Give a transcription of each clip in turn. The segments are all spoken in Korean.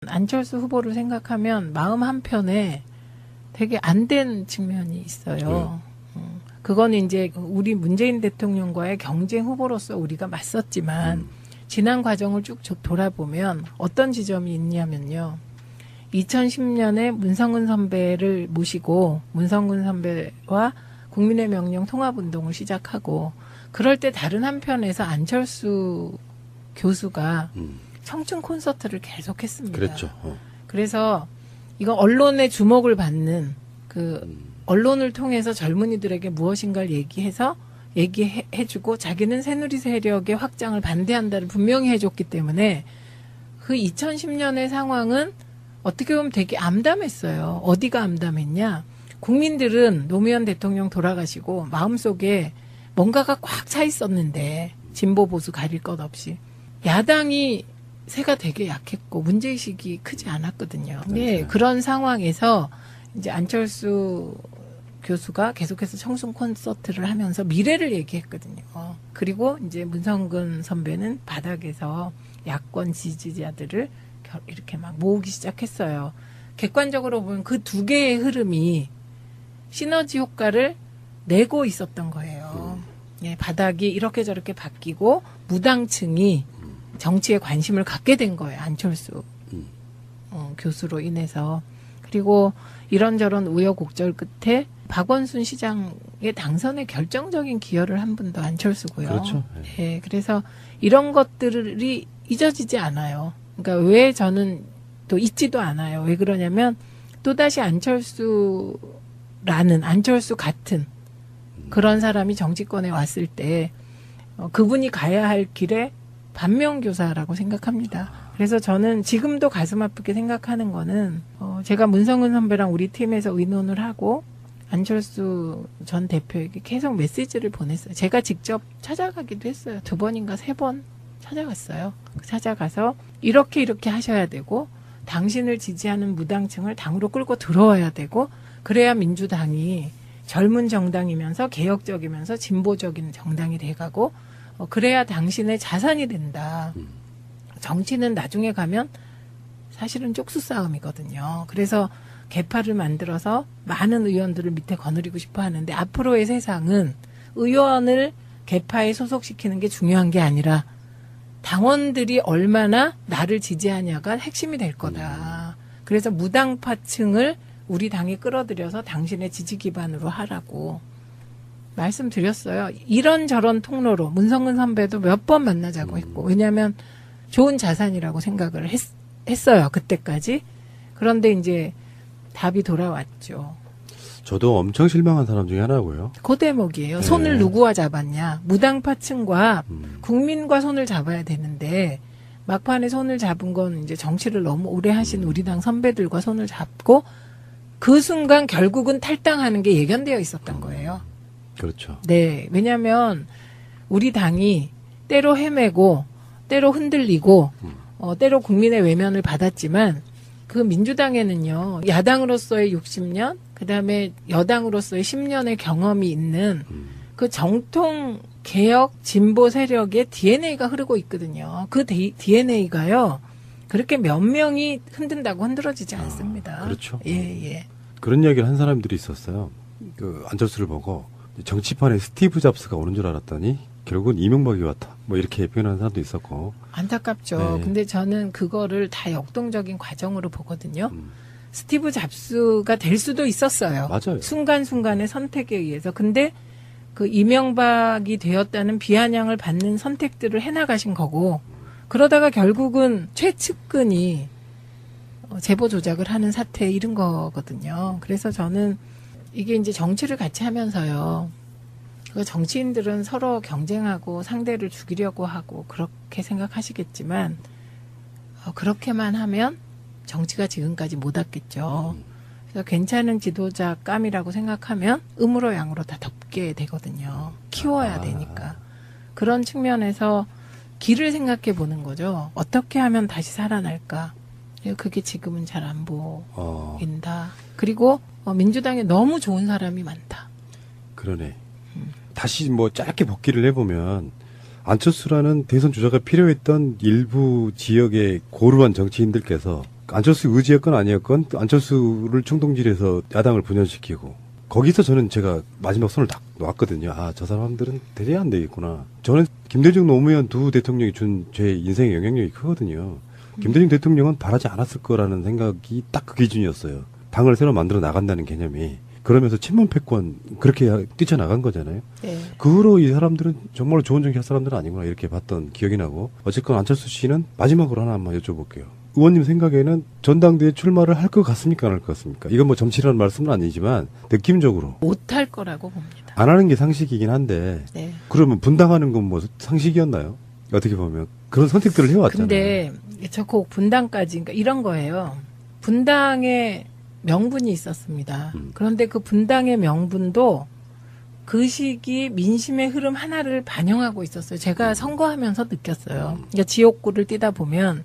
안철수 후보를 생각하면 마음 한편에 되게 안 된 측면이 있어요. 그건 이제 우리 문재인 대통령과의 경쟁 후보로서 우리가 맞섰지만 지난 과정을 쭉 돌아보면 어떤 지점이 있냐면요. 2010년에 문성근 선배를 모시고 문성근 선배와 국민의 명령 통합운동을 시작하고 그럴 때 다른 한편에서 안철수 교수가 청춘 콘서트를 계속했습니다. 그랬죠. 그래서 이거 언론의 주목을 받는 언론을 통해서 젊은이들에게 무엇인가를 얘기해주고 자기는 새누리 세력의 확장을 반대한다를 분명히 해줬기 때문에 그 2010년의 상황은 어떻게 보면 되게 암담했어요. 어디가 암담했냐? 국민들은 노무현 대통령 돌아가시고 마음속에 뭔가가 꽉 차 있었는데 진보 보수 가릴 것 없이 야당이 세가 되게 약했고 문제의식이 크지 않았거든요. 네, 그런 상황에서 이제 안철수 교수가 계속해서 청순 콘서트를 하면서 미래를 얘기했거든요. 그리고 이제 문성근 선배는 바닥에서 야권 지지자들을 이렇게 막 모으기 시작했어요. 객관적으로 보면 그 두 개의 흐름이 시너지 효과를 내고 있었던 거예요. 예, 바닥이 이렇게 저렇게 바뀌고 무당층이 정치에 관심을 갖게 된 거예요. 안철수 교수로 인해서. 그리고 이런저런 우여곡절 끝에 박원순 시장의 당선에 결정적인 기여를 한 분도 안철수고요. 그렇죠. 네, 그래서 이런 것들이 잊어지지 않아요. 그러니까 왜 저는 또 잊지도 않아요. 왜 그러냐면 또다시 안철수 같은 그런 사람이 정치권에 왔을 때 그분이 가야 할 길에 반면교사라고 생각합니다. 그래서 저는 지금도 가슴 아프게 생각하는 거는 제가 문성근 선배랑 우리 팀에서 의논을 하고 안철수 전 대표에게 계속 메시지를 보냈어요. 제가 직접 찾아가기도 했어요. 2번인가 3번 찾아갔어요. 찾아가서 이렇게 하셔야 되고 당신을 지지하는 무당층을 당으로 끌고 들어와야 되고 그래야 민주당이 젊은 정당이면서 개혁적이면서 진보적인 정당이 돼가고 그래야 당신의 자산이 된다. 정치는 나중에 가면 사실은 쪽수 싸움이거든요. 그래서 개파를 만들어서 많은 의원들을 밑에 거느리고 싶어 하는데 앞으로의 세상은 의원을 개파에 소속시키는 게 중요한 게 아니라 당원들이 얼마나 나를 지지하냐가 핵심이 될 거다. 그래서 무당파층을 우리 당이 끌어들여서 당신의 지지 기반으로 하라고 말씀드렸어요. 이런저런 통로로 문성근 선배도 몇 번 만나자고 했고 왜냐하면 좋은 자산이라고 생각을 했어요. 그때까지. 그런데 이제 답이 돌아왔죠. 저도 엄청 실망한 사람 중에 하나고요. 그 대목이에요. 손을 누구와 잡았냐. 무당파층과 국민과 손을 잡아야 되는데 막판에 손을 잡은 건 이제 정치를 너무 오래 하신 우리 당 선배들과 손을 잡고 그 순간 결국은 탈당하는 게 예견되어 있었던 거예요. 그렇죠. 네. 왜냐하면 우리 당이 때로 헤매고 때로 흔들리고 때로 국민의 외면을 받았지만 그 민주당에는요. 야당으로서의 60년 그다음에 여당으로서의 10년의 경험이 있는 그 정통 개혁 진보 세력의 DNA가 흐르고 있거든요. 그 DNA가요. 그렇게 몇 명이 흔든다고 흔들어지지 않습니다. 그렇죠. 예. 그런 이야기를 한 사람들이 있었어요. 그 안철수를 보고 정치판에 스티브 잡스가 오는 줄 알았더니 결국은 이명박이 왔다. 뭐 이렇게 표현하는 사람도 있었고. 안타깝죠. 네. 근데 저는 그거를 다 역동적인 과정으로 보거든요. 스티브 잡스가 될 수도 있었어요. 맞아요. 순간순간의 선택에 의해서. 근데 그 이명박이 되었다는 비아냥을 받는 선택들을 해나가신 거고 그러다가 결국은 최측근이 제보 조작을 하는 사태에 이른 거거든요. 그래서 저는 이게 이제 정치를 같이 하면서요. 정치인들은 서로 경쟁하고 상대를 죽이려고 하고 그렇게 생각하시겠지만 그렇게만 하면 정치가 지금까지 못 왔겠죠. 그래서 괜찮은 지도자감이라고 생각하면 음으로 양으로 다 덮게 되거든요. 키워야 되니까. 그런 측면에서 길을 생각해 보는 거죠. 어떻게 하면 다시 살아날까. 그게 지금은 잘 안 보인다. 그리고 민주당에 너무 좋은 사람이 많다. 그러네. 다시 뭐 짧게 복기를 해보면 안철수라는 대선 주자가 필요했던 일부 지역의 고루한 정치인들께서 안철수 의지였건 아니었건 안철수를 충동질해서 야당을 분열시키고 거기서 저는 제가 마지막 손을 딱 놨거든요. 아, 저 사람들은 대체 안 되겠구나. 저는 김대중 노무현 두 대통령이 준 제 인생의 영향력이 크거든요. 김대중 대통령은 바라지 않았을 거라는 생각이 딱 그 기준이었어요. 당을 새로 만들어 나간다는 개념이. 그러면서 친문 패권 그렇게 뛰쳐나간 거잖아요. 네. 그 후로 이 사람들은 정말 좋은 정치할 사람들은 아니구나 이렇게 봤던 기억이 나고 어쨌건 안철수 씨는 마지막으로 하나 한번 여쭤볼게요. 의원님 생각에는 전당대회 출마를 할 것 같습니까? 안 할 것 같습니까? 이건 뭐 정치라는 말씀은 아니지만 느낌적으로 못할 거라고 봅니다. 안 하는 게 상식이긴 한데 네. 그러면 분당하는 건 뭐 상식이었나요? 어떻게 보면 그런 선택들을 해왔잖아요. 근데 저 꼭 분당까지 그러니까 이런 거예요. 분당에 명분이 있었습니다. 그런데 그 분당의 명분도 그 시기 민심의 흐름 하나를 반영하고 있었어요. 제가 선거하면서 느꼈어요. 그러니까 지역구를 뛰다 보면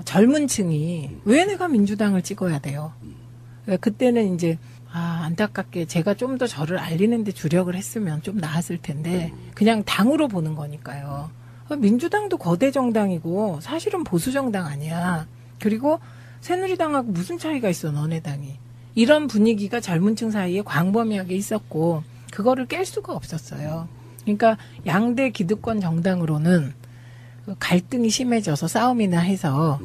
젊은 층이 왜 내가 민주당을 찍어야 돼요. 그러니까 그때는 이제 안타깝게 제가 좀 더 저를 알리는 데 주력을 했으면 좀 나았을 텐데 그냥 당으로 보는 거니까요. 민주당도 거대 정당이고 사실은 보수 정당 아니야. 그리고 새누리당하고 무슨 차이가 있어 너네 당이. 이런 분위기가 젊은 층 사이에 광범위하게 있었고 그거를 깰 수가 없었어요. 그러니까 양대 기득권 정당으로는 갈등이 심해져서 싸움이나 해서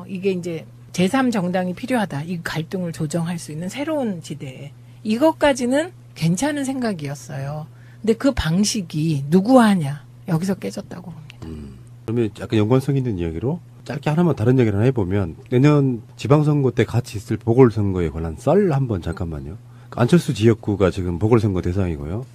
이게 이제 제3정당이 필요하다. 이 갈등을 조정할 수 있는 새로운 지대에. 이것까지는 괜찮은 생각이었어요. 근데 그 방식이 누구 하냐. 여기서 깨졌다고 봅니다. 그러면 약간 연관성 있는 이야기로 짧게 하나만 다른 얘기를 하나 해보면 내년 지방선거 때 같이 있을 보궐선거에 관한 썰 한번 잠깐만요. 안철수 지역구가 지금 보궐선거 대상이고요.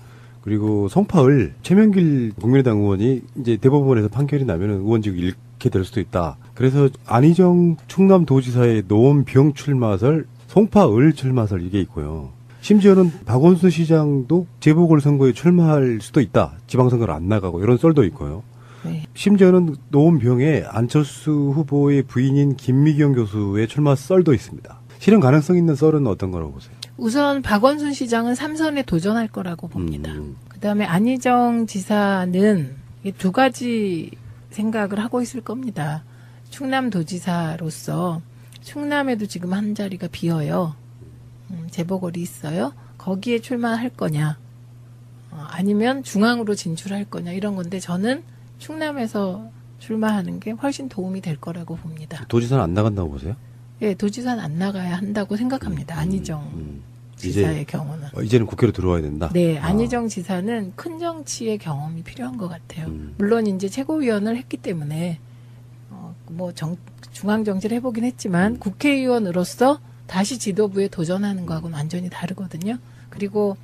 그리고 송파을 최명길 국민의당 의원이 이제 대법원에서 판결이 나면은 의원직 잃게 될 수도 있다. 그래서 안희정 충남도지사의 노원병 출마설, 송파을 출마설 이게 있고요. 심지어는 박원순 시장도 재보궐선거에 출마할 수도 있다. 지방선거를 안 나가고 이런 썰도 있고요. 네. 심지어는 노원병에 안철수 후보의 부인인 김미경 교수의 출마 썰도 있습니다. 실현 가능성 있는 썰은 어떤 거라고 보세요? 우선 박원순 시장은 3선에 도전할 거라고 봅니다. 그다음에 안희정 지사는 두 가지 생각을 하고 있을 겁니다. 충남도지사로서 충남에도 지금 한 자리가 비어요. 재보궐이 있어요. 거기에 출마할 거냐 아니면 중앙으로 진출할 거냐 이런 건데 저는 충남에서 출마하는 게 훨씬 도움이 될 거라고 봅니다. 도지사는 안 나간다고 보세요? 예, 도지사는 안 나가야 한다고 생각합니다. 안희정 지사의 경우는. 이제는 국회로 들어와야 된다? 네, 안희정 지사는 큰 정치의 경험이 필요한 것 같아요. 물론 이제 최고위원을 했기 때문에 중앙정치를 해보긴 했지만 국회의원으로서 다시 지도부에 도전하는 거하고는 완전히 다르거든요. 그리고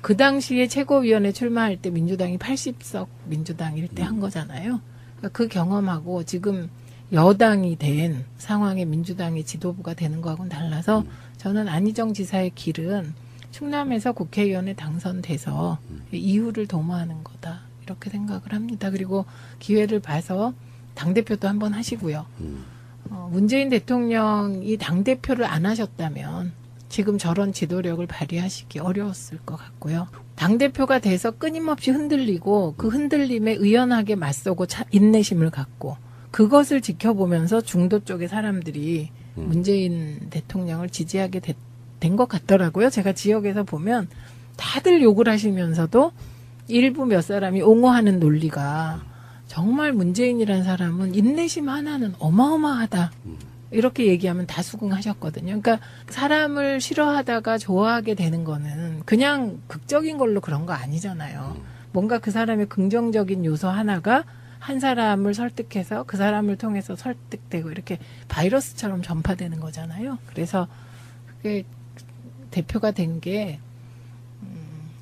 그 당시에 최고위원회 출마할 때 민주당이 80석 민주당일 때 한 거잖아요. 그러니까 그 경험하고 지금 여당이 된 상황에 민주당이 지도부가 되는 거하고는 달라서 저는 안희정 지사의 길은 충남에서 국회의원에 당선돼서 이후를 도모하는 거다. 이렇게 생각을 합니다. 그리고 기회를 봐서 당대표도 한번 하시고요. 문재인 대통령이 당대표를 안 하셨다면 지금 저런 지도력을 발휘하시기 어려웠을 것 같고요. 당대표가 돼서 끊임없이 흔들리고 그 흔들림에 의연하게 맞서고 인내심을 갖고 그것을 지켜보면서 중도 쪽의 사람들이 문재인 대통령을 지지하게 된 것 같더라고요. 제가 지역에서 보면 다들 욕을 하시면서도 일부 몇 사람이 옹호하는 논리가 정말 문재인이라는 사람은 인내심 하나는 어마어마하다. 이렇게 얘기하면 다 수긍하셨거든요. 그러니까 사람을 싫어하다가 좋아하게 되는 거는 그냥 극적인 걸로 그런 거 아니잖아요. 뭔가 그 사람의 긍정적인 요소 하나가 한 사람을 설득해서 그 사람을 통해서 설득되고 이렇게 바이러스처럼 전파되는 거잖아요. 그래서 그게 대표가 된 게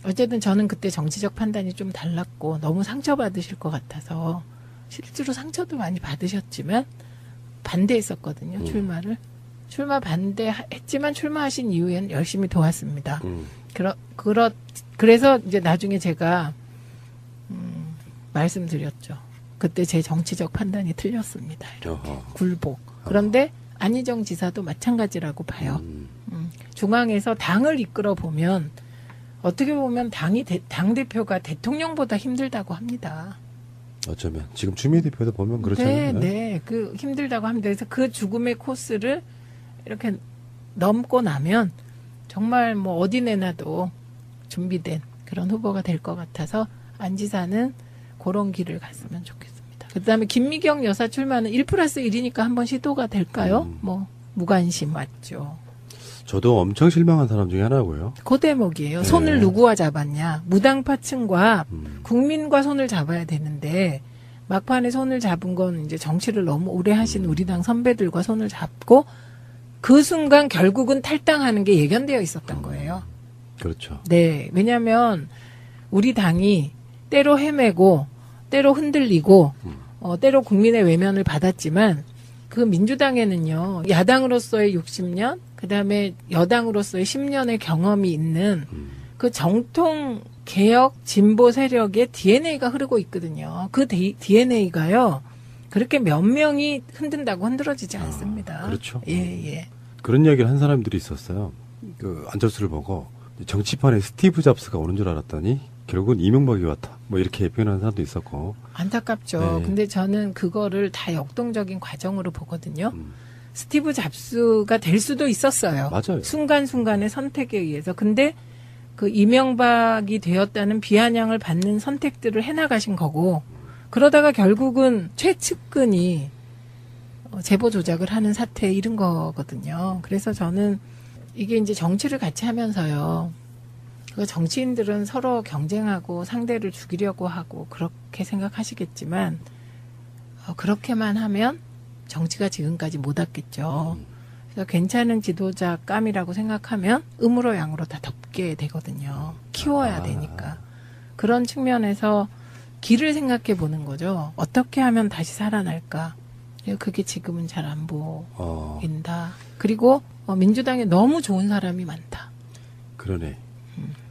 어쨌든 저는 그때 정치적 판단이 좀 달랐고 너무 상처받으실 것 같아서 실제로 상처도 많이 받으셨지만 반대했었거든요. 출마를. 출마 반대했지만 출마하신 이후에는 열심히 도왔습니다. 그래서 이제 나중에 제가 말씀드렸죠. 그때 제 정치적 판단이 틀렸습니다. 이렇게 굴복. 그런데 안희정 지사도 마찬가지라고 봐요. 중앙에서 당을 이끌어 보면 어떻게 보면 당대표가 대통령보다 힘들다고 합니다. 어쩌면 지금 추미애 대표도 보면 그렇잖아요. 네. 그 힘들다고 합니다. 그래서 그 죽음의 코스를 이렇게 넘고 나면 정말 뭐 어디 내놔도 준비된 그런 후보가 될 것 같아서 안 지사는 그런 길을 갔으면 좋겠습니다. 그다음에 김미경 여사 출마는 1+1이니까 한번 시도가 될까요? 뭐 무관심 맞죠. 저도 엄청 실망한 사람 중에 하나고요. 그 대목이에요. 네. 손을 누구와 잡았냐. 무당파층과 국민과 손을 잡아야 되는데 막판에 손을 잡은 건 이제 정치를 너무 오래 하신 우리 당 선배들과 손을 잡고 그 순간 결국은 탈당하는 게 예견되어 있었던 거예요. 그렇죠. 네. 왜냐하면 우리 당이 때로 헤매고 때로 흔들리고 때로 국민의 외면을 받았지만 그 민주당에는요. 야당으로서의 60년 그다음에 여당으로서의 10년의 경험이 있는 그 정통 개혁 진보 세력의 DNA가 흐르고 있거든요. 그 DNA가요. 그렇게 몇 명이 흔든다고 흔들어지지 않습니다. 그렇죠. 예. 그런 이야기를 한 사람들이 있었어요. 그 안철수를 보고 정치판에 스티브 잡스가 오는 줄 알았더니 결국은 이명박이 왔다. 뭐 이렇게 표현하는 사람도 있었고. 안타깝죠. 네. 근데 저는 그거를 다 역동적인 과정으로 보거든요. 스티브 잡스가 될 수도 있었어요. 맞아요. 순간순간의 선택에 의해서. 근데 그 이명박이 되었다는 비아냥을 받는 선택들을 해나가신 거고 그러다가 결국은 최측근이 제보 조작을 하는 사태에 이른 거거든요. 그래서 저는 이게 이제 정치를 같이 하면서요. 그 정치인들은 서로 경쟁하고 상대를 죽이려고 하고 그렇게 생각하시겠지만 그렇게만 하면 정치가 지금까지 못 왔겠죠. 그래서 괜찮은 지도자감이라고 생각하면 음으로 양으로 다 덮게 되거든요. 키워야 되니까. 그런 측면에서 길을 생각해 보는 거죠. 어떻게 하면 다시 살아날까. 그게 지금은 잘 안 보인다. 그리고 민주당에 너무 좋은 사람이 많다. 그러네.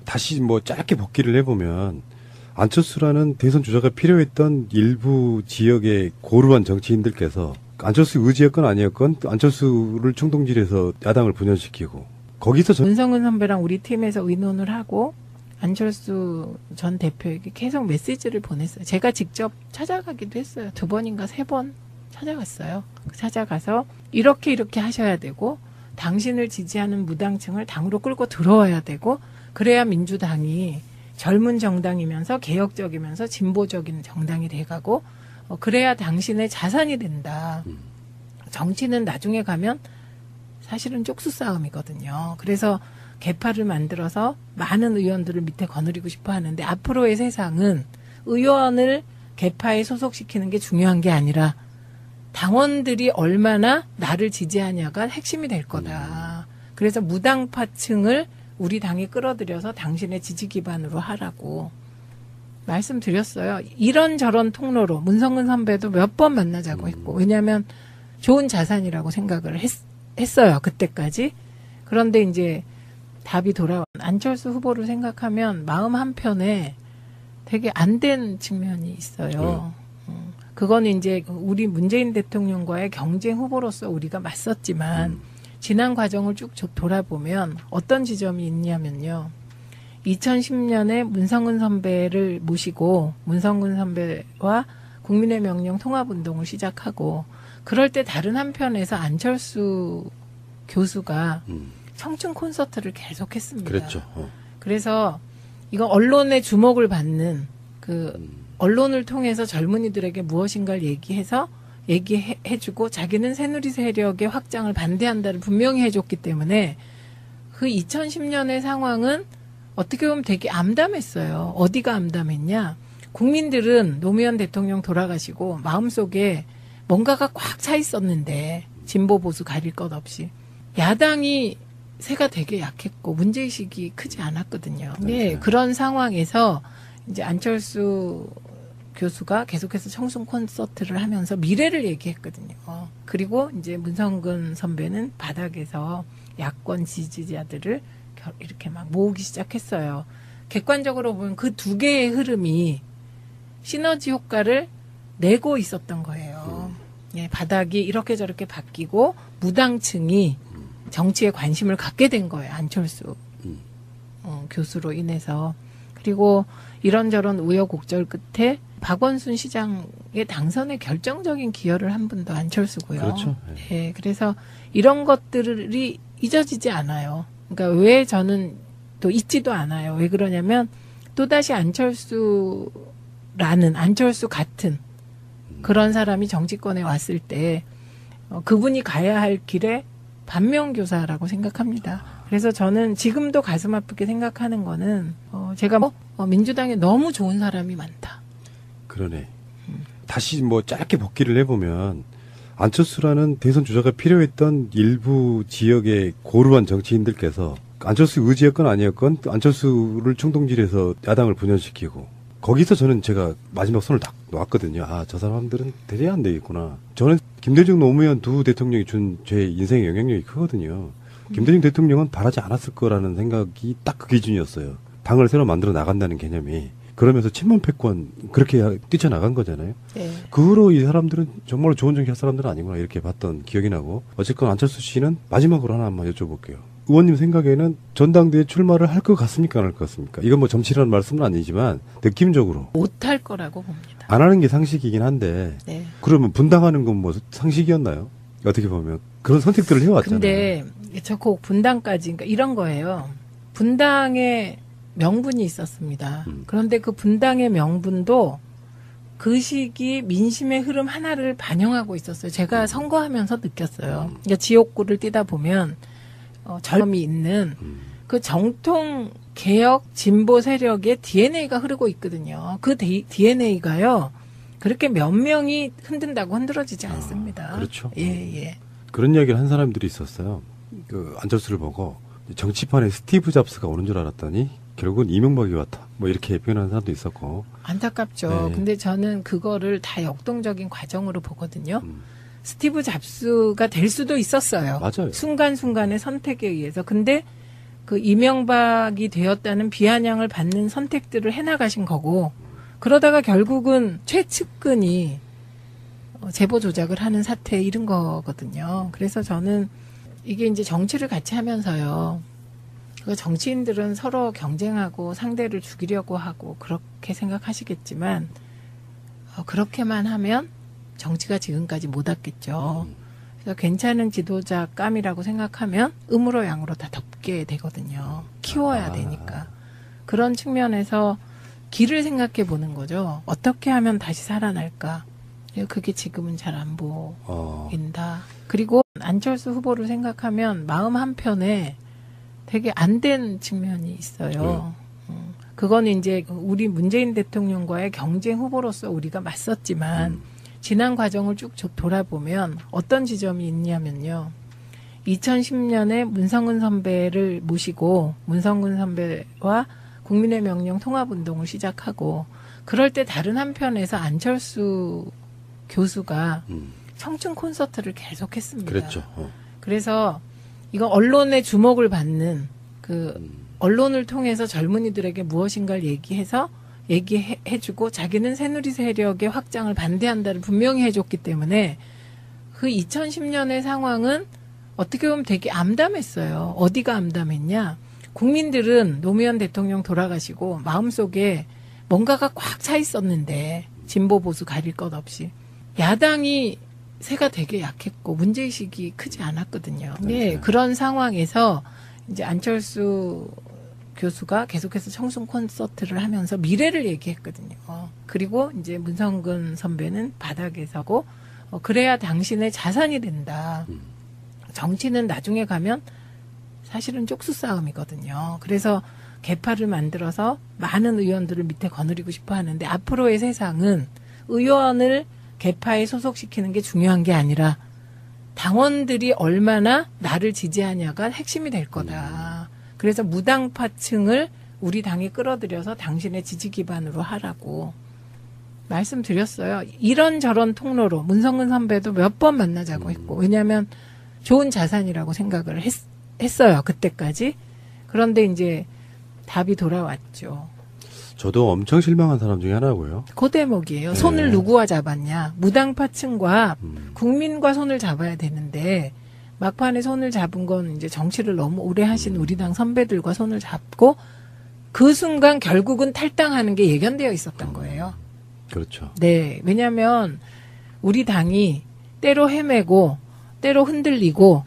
다시 뭐 짧게 복기를 해보면 안철수라는 대선 주자가 필요했던 일부 지역의 고루한 정치인들께서 안철수 의지였건 아니었건 안철수를 총동질해서 야당을 분열시키고 거기서 문성은 선배랑 우리 팀에서 의논을 하고 안철수 전 대표에게 계속 메시지를 보냈어요. 제가 직접 찾아가기도 했어요. 2번인가 3번 찾아갔어요. 찾아가서 이렇게 하셔야 되고 당신을 지지하는 무당층을 당으로 끌고 들어와야 되고 그래야 민주당이 젊은 정당이면서 개혁적이면서 진보적인 정당이 돼가고 그래야 당신의 자산이 된다. 정치는 나중에 가면 사실은 쪽수 싸움이거든요. 그래서 개파를 만들어서 많은 의원들을 밑에 거느리고 싶어 하는데 앞으로의 세상은 의원을 개파에 소속시키는 게 중요한 게 아니라 당원들이 얼마나 나를 지지하냐가 핵심이 될 거다. 그래서 무당파층을 우리 당에 끌어들여서 당신의 지지 기반으로 하라고 말씀드렸어요. 이런저런 통로로 문성근 선배도 몇 번 만나자고 했고 왜냐하면 좋은 자산이라고 생각을 했어요. 그때까지. 그런데 이제 답이 돌아온 안철수 후보를 생각하면 마음 한편에 되게 안 된 측면이 있어요. 그건 이제 우리 문재인 대통령과의 경쟁 후보로서 우리가 맞섰지만 지난 과정을 쭉 돌아보면 어떤 지점이 있냐면요. 2010년에 문성근 선배를 모시고 문성근 선배와 국민의 명령 통합운동을 시작하고 그럴 때 다른 한편에서 안철수 교수가 청춘 콘서트를 계속했습니다. 그랬죠. 그래서 이거 언론의 주목을 받는 언론을 통해서 젊은이들에게 무엇인가를 얘기해주고 자기는 새누리 세력의 확장을 반대한다를 분명히 해줬기 때문에 그 2010년의 상황은 어떻게 보면 되게 암담했어요. 어디가 암담했냐. 국민들은 노무현 대통령 돌아가시고 마음속에 뭔가가 꽉 차 있었는데 진보 보수 가릴 것 없이 야당이 세가 되게 약했고 문제의식이 크지 않았거든요. 네, 그런 상황에서 이제 안철수 교수가 계속해서 청순 콘서트를 하면서 미래를 얘기했거든요. 그리고 이제 문성근 선배는 바닥에서 야권 지지자들을 이렇게 막 모으기 시작했어요. 객관적으로 보면 그 두 개의 흐름이 시너지 효과를 내고 있었던 거예요. 예, 바닥이 이렇게 저렇게 바뀌고 무당층이 정치에 관심을 갖게 된 거예요. 안철수 교수로 인해서. 그리고 이런저런 우여곡절 끝에 박원순 시장의 당선에 결정적인 기여를 한 분도 안철수고요. 그렇죠. 네, 그래서 이런 것들이 잊어지지 않아요. 그러니까 왜 저는 또 잊지도 않아요. 왜 그러냐면 또다시 안철수 같은 그런 사람이 정치권에 왔을 때 그분이 가야 할 길에 반면교사라고 생각합니다. 그래서 저는 지금도 가슴 아프게 생각하는 거는 제가 민주당에 너무 좋은 사람이 많다. 그러네. 다시 뭐 짧게 복기를 해보면 안철수라는 대선 주자가 필요했던 일부 지역의 고루한 정치인들께서 안철수 의지였건 아니었건 안철수를 충동질해서 야당을 분열시키고 거기서 저는 제가 마지막 손을 딱 놨거든요. 아, 저 사람들은 대대야 안 되겠구나. 저는 김대중 노무현 두 대통령이 준 제 인생의 영향력이 크거든요. 김대중 대통령은 바라지 않았을 거라는 생각이 딱 그 기준이었어요. 당을 새로 만들어 나간다는 개념이. 그러면서 친문 패권 그렇게 뛰쳐나간 거잖아요. 네. 그 후로 이 사람들은 정말 좋은 정치할 사람들은 아니구나 이렇게 봤던 기억이 나고 어쨌건 안철수 씨는 마지막으로 하나 한번 여쭤볼게요. 의원님 생각에는 전당대회 출마를 할 것 같습니까? 안 할 것 같습니까? 이건 뭐 정치라는 말씀은 아니지만 느낌적으로 못할 거라고 봅니다. 안 하는 게 상식이긴 한데 네. 그러면 분당하는 건 뭐 상식이었나요? 어떻게 보면 그런 선택들을 해왔잖아요. 근데 저 꼭 분당까지 그러니까 이런 거예요. 분당에 명분이 있었습니다. 그런데 그 분당의 명분도 그 시기 민심의 흐름 하나를 반영하고 있었어요. 제가 선거하면서 느꼈어요. 그러니까 지역구를 뛰다 보면 젊음이 있는 그 정통 개혁 진보 세력의 DNA가 흐르고 있거든요. 그 DNA가요. 그렇게 몇 명이 흔든다고 흔들어지지 않습니다. 그렇죠. 예. 그런 이야기를 한 사람들이 있었어요. 그 안철수를 보고 정치판에 스티브 잡스가 오는 줄 알았더니 결국은 이명박이 왔다. 뭐 이렇게 표현하는 사람도 있었고. 안타깝죠. 네. 근데 저는 그거를 다 역동적인 과정으로 보거든요. 스티브 잡스가 될 수도 있었어요. 맞아요. 순간순간의 선택에 의해서. 근데 그 이명박이 되었다는 비아냥을 받는 선택들을 해나가신 거고 그러다가 결국은 최측근이 제보 조작을 하는 사태에 이른 거거든요. 그래서 저는 이게 이제 정치를 같이 하면서요. 그 정치인들은 서로 경쟁하고 상대를 죽이려고 하고 그렇게 생각하시겠지만 그렇게만 하면 정치가 지금까지 못 왔겠죠. 그래서 괜찮은 지도자감이라고 생각하면 음으로 양으로 다 덮게 되거든요. 키워야 되니까. 그런 측면에서 길을 생각해 보는 거죠. 어떻게 하면 다시 살아날까. 그게 지금은 잘 안 보인다. 그리고 안철수 후보를 생각하면 마음 한편에 되게 안 된 측면이 있어요. 그거는 이제 우리 문재인 대통령과의 경쟁 후보로서 우리가 맞섰지만 지난 과정을 쭉 돌아보면 어떤 지점이 있냐면요. 2010년에 문성근 선배를 모시고 문성근 선배와 국민의 명령 통합운동을 시작하고 그럴 때 다른 한편에서 안철수 교수가 청춘 콘서트를 계속했습니다. 그랬죠. 그래서 이거 언론의 주목을 받는 그 언론을 통해서 젊은이들에게 무엇인가를 얘기해주고 자기는 새누리 세력의 확장을 반대한다를 분명히 해줬기 때문에 그 2010년의 상황은 어떻게 보면 되게 암담했어요. 어디가 암담했냐? 국민들은 노무현 대통령 돌아가시고 마음속에 뭔가가 꽉 차 있었는데 진보 보수 가릴 것 없이 야당이 세가 되게 약했고 문제의식이 크지 않았거든요. 네, 그런 상황에서 이제 안철수 교수가 계속해서 청순 콘서트를 하면서 미래를 얘기했거든요. 그리고 이제 문성근 선배는 바닥에 서고 그래야 당신의 자산이 된다. 정치는 나중에 가면 사실은 쪽수 싸움이거든요. 그래서 개파를 만들어서 많은 의원들을 밑에 거느리고 싶어 하는데 앞으로의 세상은 의원을 개파에 소속시키는 게 중요한 게 아니라 당원들이 얼마나 나를 지지하냐가 핵심이 될 거다. 그래서 무당파층을 우리 당에 끌어들여서 당신의 지지 기반으로 하라고 말씀드렸어요. 이런저런 통로로 문성근 선배도 몇 번 만나자고 했고 왜냐하면 좋은 자산이라고 생각을 했어요. 그때까지. 그런데 이제 답이 돌아왔죠. 저도 엄청 실망한 사람 중에 하나고요. 그 대목이에요. 손을 누구와 잡았냐. 무당파층과 국민과 손을 잡아야 되는데 막판에 손을 잡은 건 이제 정치를 너무 오래 하신 우리 당 선배들과 손을 잡고 그 순간 결국은 탈당하는 게 예견되어 있었던 거예요. 그렇죠. 네. 왜냐하면 우리 당이 때로 헤매고 때로 흔들리고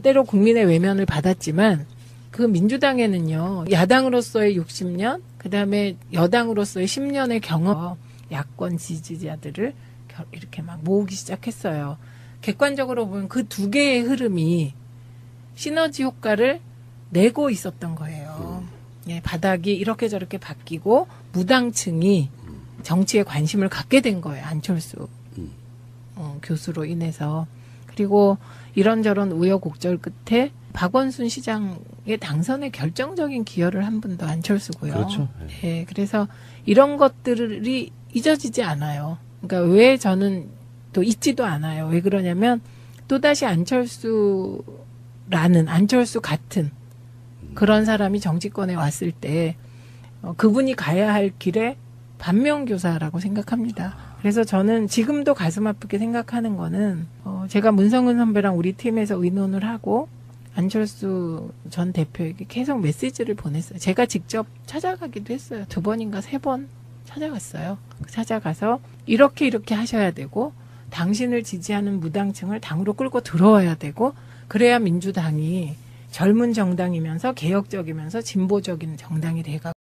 때로 국민의 외면을 받았지만 그 민주당에는요. 야당으로서의 60년 그다음에 여당으로서의 10년의 경험 야권 지지자들을 이렇게 막 모으기 시작했어요. 객관적으로 보면 그 두 개의 흐름이 시너지 효과를 내고 있었던 거예요. 예, 바닥이 이렇게 저렇게 바뀌고 무당층이 정치에 관심을 갖게 된 거예요. 안철수 교수로 인해서. 그리고 이런저런 우여곡절 끝에 박원순 시장의 당선에 결정적인 기여를 한 분도 안철수고요. 그렇죠. 예, 그래서 이런 것들이 잊어지지 않아요. 그러니까 왜 저는 또 잊지도 않아요. 왜 그러냐면 또다시 안철수 같은 그런 사람이 정치권에 왔을 때 그분이 가야 할 길에 반면교사라고 생각합니다. 그래서 저는 지금도 가슴 아프게 생각하는 거는 제가 문성은 선배랑 우리 팀에서 의논을 하고 안철수 전 대표에게 계속 메시지를 보냈어요. 제가 직접 찾아가기도 했어요. 2번인가 3번 찾아갔어요. 찾아가서 이렇게 하셔야 되고 당신을 지지하는 무당층을 당으로 끌고 들어와야 되고 그래야 민주당이 젊은 정당이면서 개혁적이면서 진보적인 정당이 돼가고